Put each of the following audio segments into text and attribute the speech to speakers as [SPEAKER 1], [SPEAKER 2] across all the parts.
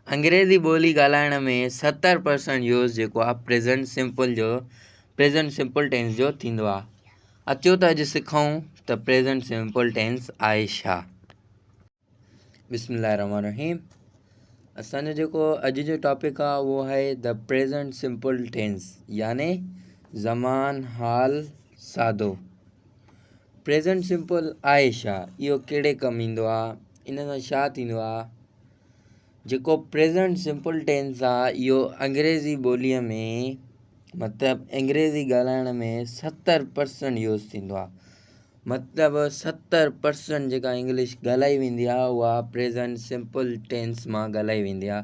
[SPEAKER 1] अंग्रेज़ी ॿोली ॻाल्हाइण में 70% यूज़ जेको आहे प्रेज़ेंट सिंपल टेंस जो थींदो आहे। अचो त अॼु सिखूं त प्रेज़ेंट सिंपल टेंस आहे छा। बिस्मिल्लाहिर्रहमानिर्रहीम। असांजो जेको अॼु जो टॉपिक आहे उहो आहे द प्रेज़ेंट सिंपल टेंस, याने ज़मान हाल सादो। प्रेज़ेंट सिंपल आहे छा, इहो कहिड़े कमु ईंदो आहे, इन सां छा थींदो आहे। जेको प्रेज़ेंट सिंपल टेंस आहे इहो अंग्रेज़ी ॿोलीअ में मतिलबु अंग्रेज़ी ॻाल्हाइण में 70% यूज़ थींदो आहे। मतिलबु 70% जेका इंग्लिश ॻाल्हाई वेंदी आहे उहा प्रेज़ेंट सिंपल टेंस मां ॻाल्हाई वेंदी आहे।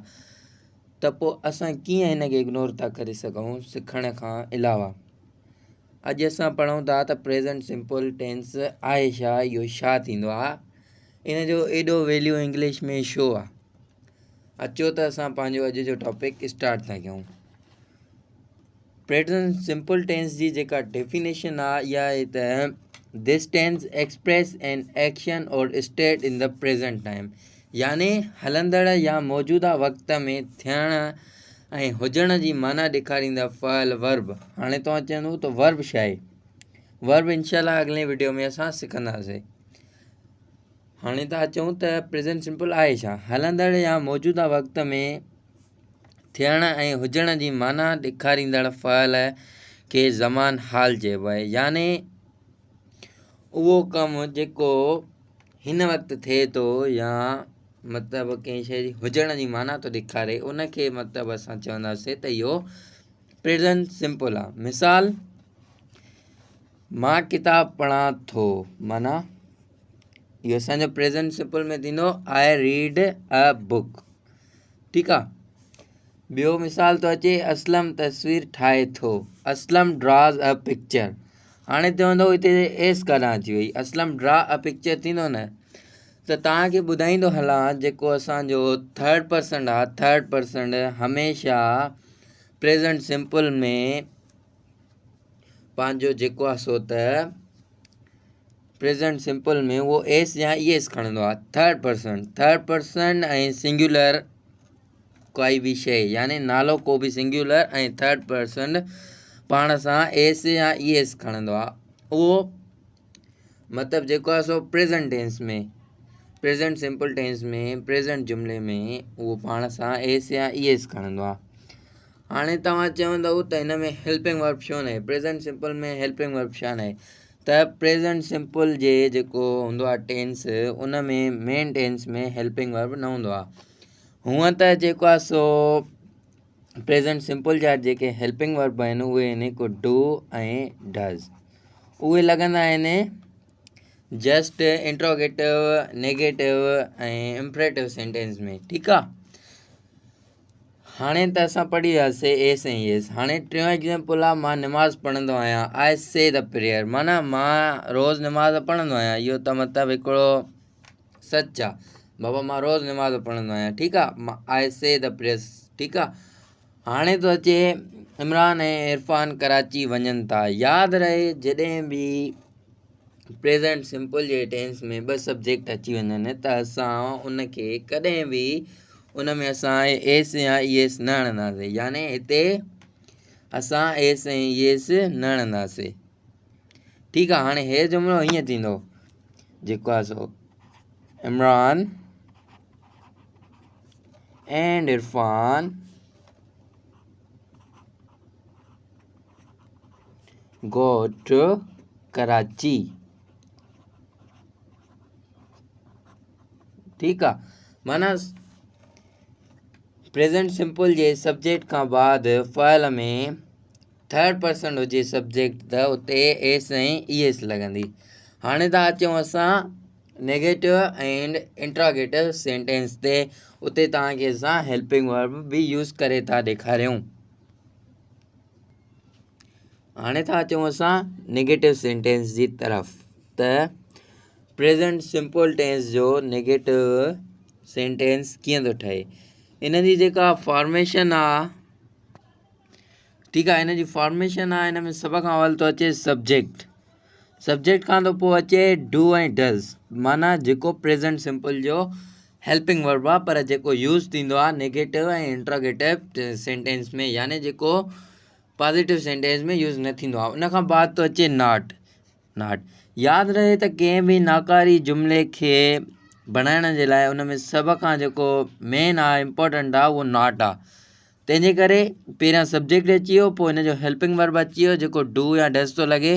[SPEAKER 1] त पोइ असां कीअं हिन खे इग्नोर था करे सघूं सिखण खां अलावा। अॼु असां पढ़ूं था त प्रेज़ेंट सिंपल टेंस आहे छा, इहो छा थींदो आहे, इन जो एॾो वैल्यू इंग्लिश में छो आहे। अचो त असां पंहिंजो अॼु जो टॉपिक स्टार्ट था कयूं। प्रेज़ेंट सिंपल टेंस जी जेका डेफिनेशन आहे इहा आहे त this tense express an action और state in the present time, याने हलंदड़ या मौजूदा वक़्त में थियण ऐं हुजण जी माना ॾेखारींदा फ़अल वर्ब। हाणे तव्हां चवंदो त वर्ब छा आहे। वर्ब इंशाल्लाह अॻिले वीडियो में असां सिखंदासीं। हाणे था अचूं त प्रेज़ेंट सिंपल आहे छा। हलंदड़ या मौजूदा वक़्त में थियण ऐं हुजण जी माना ॾेखारींदड़ फ़अल खे ज़मान हाल चइबो आहे, याने उहो कमु जेको हिन वक़्तु थिए थो या मतिलबु कंहिं शइ जी हुजण जी माना थो ॾेखारे, उनखे मतिलबु असां चवंदासीं त इहो प्रेज़ेंट सिंपल आहे। मिसाल, मां किताबु पढ़ां थो, माना इहो असांजो प्रेज़ेंट सिंपल में थींदो आई रीड अ बुक। ठीकु आहे। ॿियो मिसाल थो अचे, असलम तस्वीर ठाहे थो, असलम ड्राज़ अ पिक्चर। हाणे चवंदो हिते एस काॾां अची वई, असलम ड्रा अ पिक्चर थींदो न। त तव्हांखे ॿुधाईंदो हलां जेको असांजो थर्ड पर्सन आहे, थर्ड पर्सन हमेशह प्रेज़ेंट सिंपल में पंहिंजो जेको आहे सो त प्रेज़ेंट सिंपल में उहो एस या ई एस खणंदो आहे। थर्ड पर्सन ऐं सिंगुलर काई बि शइ, याने नालो को बि सिंगुलर ऐं थर्ड पर्सन पाण सां एस या ई एस खणंदो आहे। उहो मतिलबु जेको आहे सो प्रेज़ेंट टेंस में, प्रेज़ेंट सिंपल टेंस में, प्रेज़ेंट जुमिले में उहो पाण सां एस या ई एस खणंदो आहे। हाणे तव्हां चवंदव त हिन में हेल्पिंग वर्ब छो न आहे, प्रेज़ेंट सिंपल में हेल्पिंग वर्ब छा न आहे। त प्रेज़ेंट सिंपल जे जेको हूंदो आहे टेंस, उन में मेन टेंस में हेल्पिंग वर्ब न हूंदो आहे। हूअं त जेको आहे सो प्रेज़ेंट सिंपल जा जेके हेल्पिंग वर्ब आहिनि उहे आहिनि को डू ऐं डज़। उहे लॻंदा आहिनि जस्ट, इंट्रोगेटिव, नेगेटिव ऐं इम्परेटिव सेंटेंस में। ठीकु आहे। हाणे त असां पढ़ी वियासीं एस ऐं एस। हाणे टियों एग्ज़ाम्पल आहे, मां निमाज़ पढ़ंदो आहियां, आई से द प्रेयर, माना मां रोज़ु निमाज़ पढ़ंदो आहियां। इहो त मतिलबु हिकिड़ो सच आहे, बाबा मां रोज़ु निमाज़ पढ़ंदो आहियां। ठीकु आहे। आई से द प्रेयर्स। ठीकु आहे। हाणे थो अचे, इमरान ऐं इरफान कराची वञनि था। यादि रहे जॾहिं बि प्रेज़ेंट सिंपल जे टेंस में ॿ सब्जेक्ट अची वञनि त असां उनखे कॾहिं बि उन में असां एस या ई एस न हणंदासीं, याने हिते असां एस ऐं ई एस न हणंदासीं। ठीकु आहे। हाणे हे जुमिलो हीअं थींदो जेको आहे सो, Imran and Irfan go to Karachi. ठीकु आहे। माना प्रेज़ेंट सिंपल जे सब्जेक्ट खां बाद फ़अल में थर्ड पर्सन हुजे सब्जेक्ट त उते एस ऐं ई एस लॻंदी। हाणे था अचूं असां नेगेटिव एंड इंट्रोगेटिव सेंटेंस ते। उते तव्हांखे असां हेल्पिंग वर्ब बि यूज़ करे था ॾेखारियूं। हाणे था अचूं असां नेगेटिव सेंटेंस जी तरफ़। त प्रेज़ेंट सिंपल टेंस जो नेगेटिव सेंटेंस कीअं थो ठहे, इन जी जेका फॉर्मेशन आहे। ठीकु आहे। हिन जी फॉर्मेशन आहे, हिन में सभ खां अवल थो अचे सब्जेक्ट खां थो पोइ अचे डू ऐं डज़, माना जेको प्रेज़ेंट सिंपल जो हेल्पिंग वर्ब आहे, पर जेको यूज़ थींदो आहे नेगेटिव ऐं इंट्रोगेटिव सेंटेंस में, यानी जेको पॉजिटिव सेंटेंस में यूज़ न थींदो आहे। उन खां बाद थो अचे नॉट। नॉट यादि रहे त कंहिं बि नाकारी जुमिले खे बणाइण जे लाइ उन में सभ खां जेको मेन आहे इम्पोर्टेंट आहे उहो नॉट आहे। तंहिंजे करे पहिरियां सब्जेक्ट अची वियो, पोइ हिन जो हेल्पिंग वर्ब अची वियो जेको डू या डज़ थो लॻे।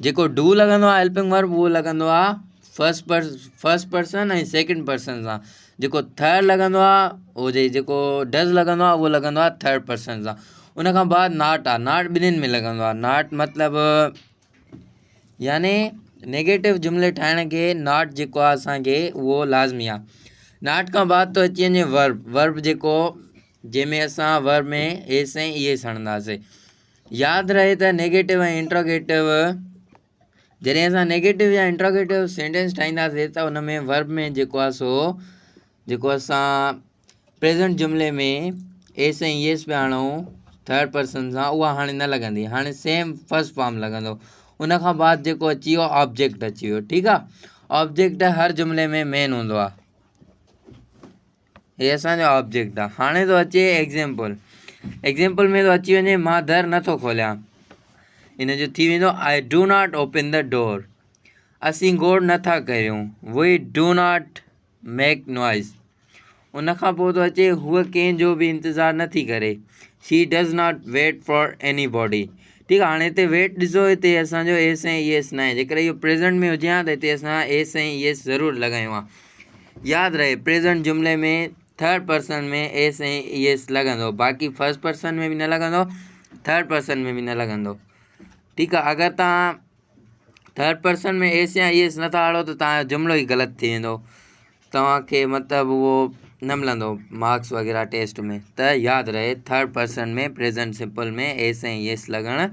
[SPEAKER 1] जेको डू लॻंदो आहे हेल्पिंग वर्ब उहो लॻंदो आहे फर्स्ट पर्सन ऐं सेकेंड पर्सन सां। जेको थर्ड लॻंदो आहे उहो जेको डज़ लॻंदो आहे उहो लॻंदो आहे थर्ड पर्सन सां। उन खां बाद नॉट आहे। नॉट ॿिन्हिनि में लॻंदो आहे। नॉट मतिलबु यानी नेगेटिव जुमिले ठाहिण खे नॉट जेको आहे असांखे उहो लाज़मी आहे। नॉट खां बाद थो अची वञे वर्ब। वर्ब जेको जंहिंमें असां वर्ब में एस ऐं ईएस हणंदासीं। यादि रहे त नेगेटिव ऐं इंट्रोगेटिव जॾहिं असां नेगेटिव या इंट्रोगेटिव सेंटेंस ठाहींदासीं त उन में वर्ब में जेको आहे सो जेको असां प्रेज़ेंट जुमिले में एस ऐं ईएस पिया हणूं थर्ड पर्सन सां, उहा हाणे न लॻंदी। हाणे सेम फर्स्ट फॉर्म लॻंदो। उन खां बाद जेको अची वियो ऑब्जेक्ट अची वियो। ठीकु आहे। ऑब्जेक्ट हर जुमिले में मेन हूंदो आहे। हे असांजो ऑब्जेक्ट आहे। हाणे थो अचे एग्ज़ाम्पल। एग्ज़ाम्पल में थो अची वञे मां दर नथो खोलियां। इन जो थी वेंदो I do not open the door. असीं गोड़ नथा करियूं। We do not make noise. उन खां पोइ थो अचे हूअ कंहिंजो बि इंतज़ारु नथी करे। She does not wait for anybody. ठीकु आहे। हाणे हिते वेट ॾिसो, हिते असांजो एस ऐं ईएस न आहे। जेकर इहो प्रेज़ेंट में हुजे हा त हिते असां एस ऐं ईएस ज़रूरु लॻायूं आहे। यादि रहे प्रेज़ेंट जुमिले में थर्ड पर्सन में एस ऐं ईएस लॻंदो, बाक़ी फर्स्ट पर्सन में बि न लॻंदो, थर्ड पर्सन में बि न लॻंदो। ठीकु आहे। अगरि तव्हां थर्ड पर्सन में एस या ईएस नथा आणो त तव्हांजो जुमिलो ई ग़लति थी वेंदो। तव्हांखे मतिलबु उहो न मिलंदो मार्क्स वग़ैरह टेस्ट में। त यादि रहे थर्ड पर्सन में प्रेज़ेंट सिंपल में एस ऐं ईएस लॻणु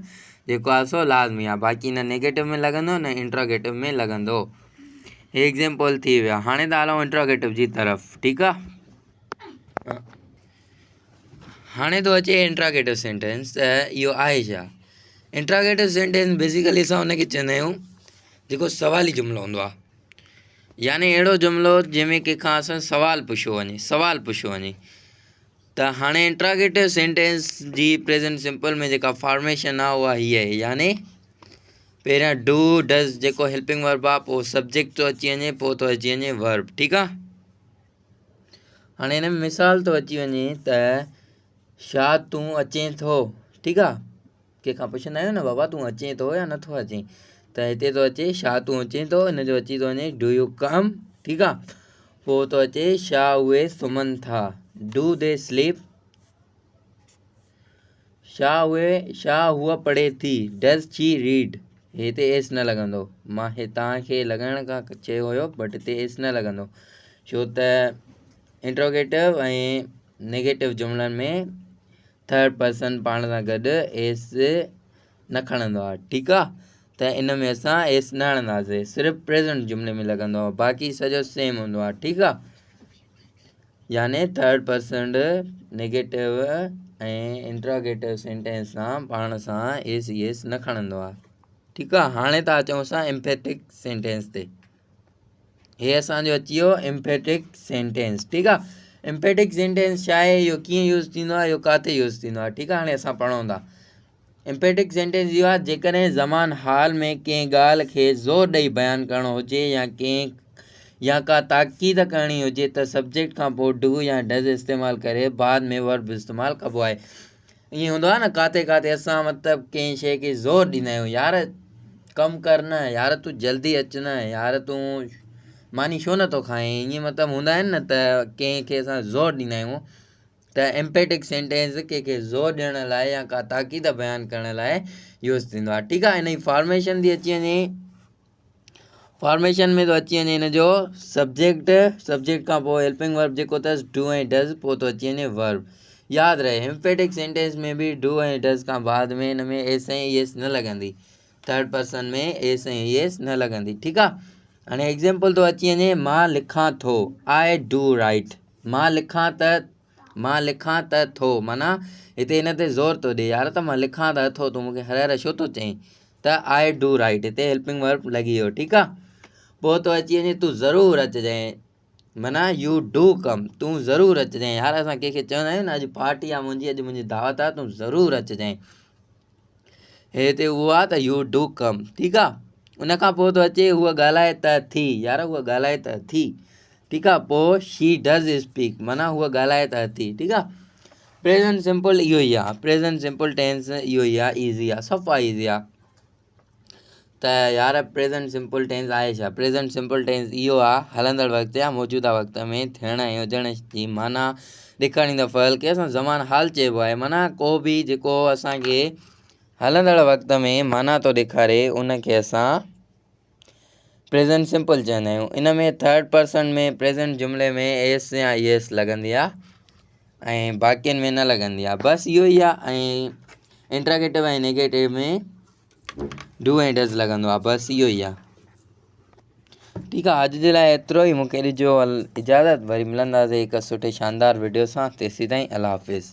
[SPEAKER 1] जेको आहे सो लाज़मी आहे। बाक़ी न नेगेटिव में लॻंदो न इंट्रोगेटिव में लॻंदो। हे एग्ज़ाम्पल थी विया। हाणे त हलूं इंट्रोगेटिव जी तरफ़। ठीकु आहे। हाणे थो अचे इंट्रोगेटिव सेंटेंस। त इहो आहे छा? इंट्रोगेटिव सेंटेंस बेसिकली असां हुनखे चवंदा आहियूं जेको सवाली जुमिलो हूंदो आहे। यानी अहिड़ो जुमिलो जंहिंमें कंहिंखां असां सवालु पुछियो वञे। त हाणे इंट्रोगेटिव सेंटेंस जी प्रेज़ेंट सिंपल में जेका फॉर्मेशन आहे उहा हीअ आहे। यानी पहिरियां डू डज़ जेको हेल्पिंग वर्ब आहे, पोइ सब्जेक्ट थो अची वञे, पोइ थो अची वञे वर्ब। ठीकु आहे। हाणे हिन में मिसाल थो अची वञे त छा तूं अचें थो। ठीकु आहे। कंहिंखां पुछंदा आहियूं न बाबा तूं अचें थो या नथो अचें, त हिते थो अचे छा तूं अचें थो। हिन जो अची थो वञे डू यू कम। ठीकु आहे। पोइ थो अचे छा उहे सुम्हनि था। Do they sleep. छा हूअ पढ़े थी। Does she read. हिते एस न लॻंदो। मां तव्हांखे लॻाइण खां चयो हुयो, बट हिते एस न लॻंदो छो त इंट्रोगेटिव ऐं नेगेटिव जुमिलनि में थर्ड पर्सन पाण सां गॾु एस न खणंदो आहे। ठीकु आहे। त इन में असां एस न हणंदासीं, सिर्फ़ु प्रेज़ेंट जुमिले में लॻंदो आहे, बाक़ी सॼो सेम हूंदो आहे। ठीकु आहे। यानी थर्ड पर्सन नेगेटिव ऐं इंट्रोगेटिव सेंटेंस सां पाण सां एस ईएस न खणंदो आहे। ठीकु आहे। हाणे था अचूं असां एम्फेटिक सेंटेंस ते। हे असांजो अची वियो एम्फेटिक सेंटेंस। ठीकु आहे। एम्फेटिक सेंटेंस छा आहे, इहो कीअं यूज़ थींदो आहे, इहो किथे यूज़ थींदो आहे। ठीकु आहे। हाणे असां पढ़ूं था। एम्फेटिक सेंटेंस इहो आहे जेकॾहिं ज़मान हाल में कंहिं ॻाल्हि खे ज़ोर ॾेई बयानु करिणो हुजे या का ताक़ीद करणी हुजे त सब्जेक्ट खां पोइ डू या डज़ इस्तेमालु करे बाद में वर्ब इस्तेमालु कबो आहे। ईअं हूंदो आहे न किथे असां मतिलबु कंहिं शइ खे ज़ोर ॾींदा आहियूं, यार कमु कर न, यार तूं जल्दी अचु न, यार तूं मानी छो नथो खाएं। ईअं मतिलबु हूंदा आहिनि न, त कंहिंखे असां ज़ोर ॾींदा आहियूं। त एम्फेटिक सेंटेंस कंहिंखे ज़ोर ॾियण लाइ या का ताक़ीद बयानु करण लाइ यूज़ थींदो आहे। ठीकु आहे। हिन जी फॉर्मेशन थी अची वञे। फॉर्मेशन में थो अची वञे हिन जो सब्जेक्ट खां पोइ हेल्पिंग वर्ब जेको अथसि डू ऐं डज़, पोइ थो अची वञे वर्ब। यादि रहे एम्फेटिक सेंटेंस में बि डू ऐं डज़ खां बाद में हिन में एस ऐं ईएस न लॻंदी। थर्ड पर्सन में एस ऐं ईएस न लॻंदी। ठीकु आहे। हाणे एग्ज़ाम्पल थो अची वञे मां लिखां थो। I do right. मां लिखां त थो, माना हिते हिन ते ज़ोर थो ॾिए, यार त मां लिखां त थो, तूं मूंखे हर छो थो चईं। त आई डू राइट हिते हेल्पिंग वर्ब लॻी वियो। ठीकु आहे। पोइ थो अची वञे तूं ज़रूरु अचिजांइ। माना यू डू कम, तूं ज़रूरु अचिजांइ। यार असां कंहिंखे चवंदा आहियूं न अॼु पार्टी आहे मुंहिंजी, अॼु मुंहिंजी दावत आहे, तूं ज़रूरु अचिजांइ। हे हिते उहो आहे त यू डू कम, ठीकु आहे। उन खां पोइ थो अचे हूअ ॻाल्हाए त थी। यार हूअ ॻाल्हाए त थी, ठीकु आहे। पोइ शी डज़ स्पीक, माना हूअ ॻाल्हाए त थी, ठीकु आहे। प्रेज़ेंट सिंपल इहो ई आहे, प्रेज़ेंट सिंपल टेंस इहो ई आहे, ईज़ी आहे, सफ़ा ईज़ी आहे। त यार प्रेज़ेंट सिंपल टेंस आहे छा? प्रेज़ेंट सिंपल टेंस इहो आहे हलंदड़ वक़्त या मौजूदा वक़्त में थियण ऐं हुजण जी माना ॾेखारींदड़ फ़इल खे असां ज़मान हाल चइबो आहे। माना को बि जेको असांखे हलंदड़ वक़्त में माना थो ॾेखारे उनखे असां प्रेज़ेंट सिंपल चवंदा आहियूं। इन में थर्ड पर्सन में प्रेज़ेंट जुमिले में एस या येस लॻंदी आहे ऐं बाक़ियुनि में न लॻंदी आहे, बसि इहो ई आहे। ऐं इंट्रागेटिव ऐं नेगेटिव में डू ऐं डज़ लॻंदो आहे, बसि इहो ई आहे, ठीकु आहे। अॼु जे लाइ एतिरो ई, मूंखे ॾिजो इजाज़त, वरी मिलंदासीं हिकु सुठे शानदार वीडियो सां। तेसीं ताईं अल्लाह हाफ़िज़।